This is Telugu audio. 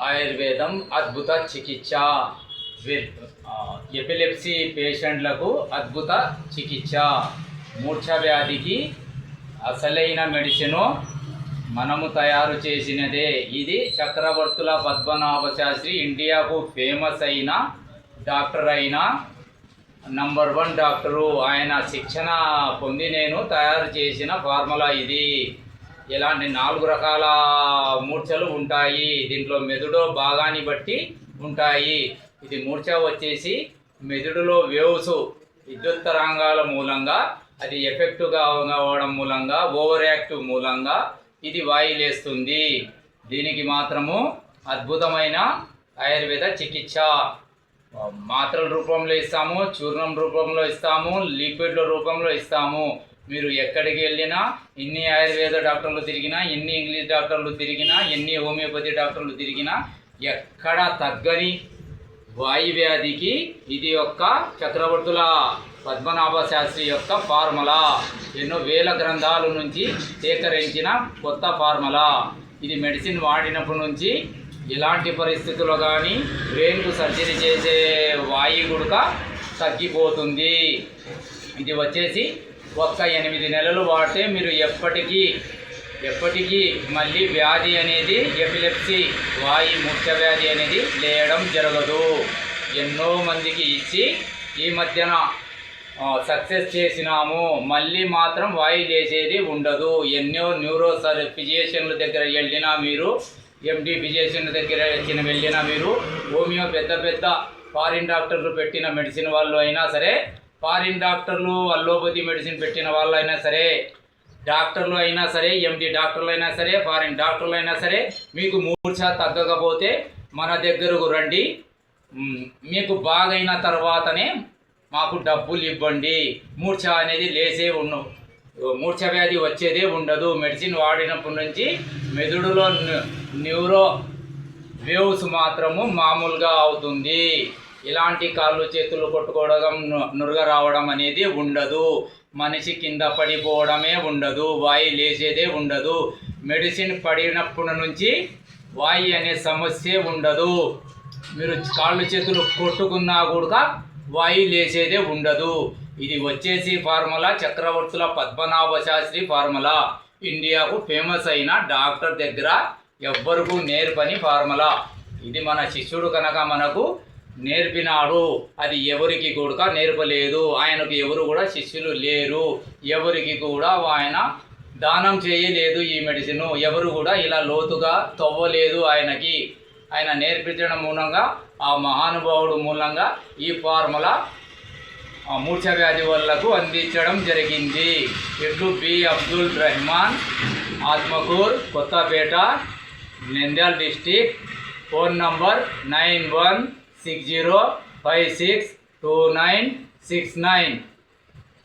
ఆయుర్వేదం అద్భుత చికిత్స. ఎపిలెప్సీ పేషెంట్లకు అద్భుత చికిత్స. మూర్ఛ వ్యాధికి అసలైన మెడిసిను మనము తయారు చేసినదే. ఇది చక్రవర్తుల పద్మనాభ శాస్త్రి, ఇండియాకు ఫేమస్ అయిన డాక్టర్ అయిన నంబర్ 1 డాక్టరు. ఆయన శిక్షణ పొంది నేను తయారు చేసిన ఫార్ములా ఇది. ఇలాంటి 4 రకాల మూర్ఛలు ఉంటాయి. దీంట్లో మెదడు భాగాన్ని బట్టి ఉంటాయి. ఇది మూర్ఛ వచ్చేసి మెదడులో వేవ్స్, విద్యుత్ తరంగాల మూలంగా అది ఎఫెక్ట్గా అవ్వడం మూలంగా, ఓవర్ యాక్టివ్ మూలంగా ఇది వాయులేస్తుంది. దీనికి మాత్రము అద్భుతమైన ఆయుర్వేద చికిత్స. మాత్రల రూపంలో ఇస్తాము, చూర్ణం రూపంలో ఇస్తాము, లిక్విడ్ల రూపంలో ఇస్తాము. మీరు ఎక్కడికి వెళ్ళినా, ఎన్ని ఆయుర్వేద డాక్టర్లు తిరిగినా, ఎన్ని ఇంగ్లీష్ డాక్టర్లు తిరిగినా, ఎన్ని హోమియోపతి డాక్టర్లు తిరిగినా ఎక్కడ తగ్గని వాయు వ్యాధికి ఇది యొక్క చక్రవర్తుల పద్మనాభ శాస్త్రి యొక్క ఫార్ములా. ఎన్నో వేల గ్రంథాల నుంచి సేకరించిన కొత్త ఫార్ములా. ఇది మెడిసిన్ వాడినప్పటి నుంచి ఎలాంటి పరిస్థితుల్లో కానీ బ్రెయిన్కు సర్జరీ చేసే వాయు గుడక తగ్గిపోతుంది. ఇది వచ్చేసి ఒక్క 8 నెలలు వాడితే మీరు ఎప్పటికీ మళ్ళీ వ్యాధి అనేది, ఎపిలెప్సీ మూర్ఛ వ్యాధి అనేది లేయడం జరగదు. ఎన్నో మందికి ఇచ్చి ఈ మధ్యన సక్సెస్ చేసినాము. మళ్ళీ మాత్రం వాయు చేసేది ఉండదు. ఎన్నో న్యూరో ఫిజిషియన్ల దగ్గర వెళ్ళినా, మీరు ఎండి ఫిజిషియన్ దగ్గర వెళ్ళినా, మీరు హోమియో పెద్ద ఫారిన్ డాక్టర్లు పెట్టిన మెడిసిన్ వాళ్ళు అయినా సరే, ఫారిన్ డాక్టర్లు అల్లోపతి మెడిసిన్ పెట్టిన వాళ్ళు అయినా సరే, డాక్టర్లు అయినా సరే, ఎండి డాక్టర్లు అయినా సరే, ఫారిన్ డాక్టర్లు అయినా సరే, మీకు మూర్ఛ తగ్గకపోతే మన దగ్గరకు రండి. మీకు బాగైన తర్వాతనే మాకు డబ్బులు ఇవ్వండి. మూర్ఛ అనేది మూర్ఛ వ్యాధి వచ్చేదే ఉండదు. మెడిసిన్ వాడినప్పటి నుంచి మెదడులో న్యూరో వేవ్స్ మాత్రము మామూలుగా అవుతుంది. ఇలాంటి కాళ్ళు చేతులు కొట్టుకోవడం, నురగ రావడం అనేది ఉండదు. మనిషి కింద పడిపోవడమే ఉండదు. వాయు లేచేదే ఉండదు. మెడిసిన్ పడినప్పటి నుంచి వాయు అనే సమస్య ఉండదు. మీరు కాళ్ళు చేతులు కొట్టుకున్నా కూడా వాయు లేచేదే ఉండదు. ఇది వచ్చేసి ఫార్ములా చక్రవర్తుల పద్మనాభ శాస్త్రి ఫార్ములా. ఇండియాకు ఫేమస్ అయిన డాక్టర్ దగ్గర ఎవ్వరికూ నేర్పని ఫార్ములా. ఇది మన శిష్యుడు కనుక మనకు నేర్పినాడు. అది ఎవరికి కూడా నేర్పలేదు. ఆయనకు ఎవరు కూడా శిష్యులు లేరు. ఎవరికి కూడా ఆయన దానం చేయలేదు. ఈ మెడిసిన్ ఎవరు కూడా ఇలా లోతుగా తవ్వలేదు ఆయనకి. ఆయన నేర్పించడం మూలంగా, ఆ మహానుభావుడు మూలంగా ఈ ఫార్ములా మూర్ఛ వ్యాధి వాళ్ళకు అందించడం జరిగింది. ఇట్లు B Abdul Rehman, Atmakur, Kothapeta, Nandyal district. Phone number 9160562969.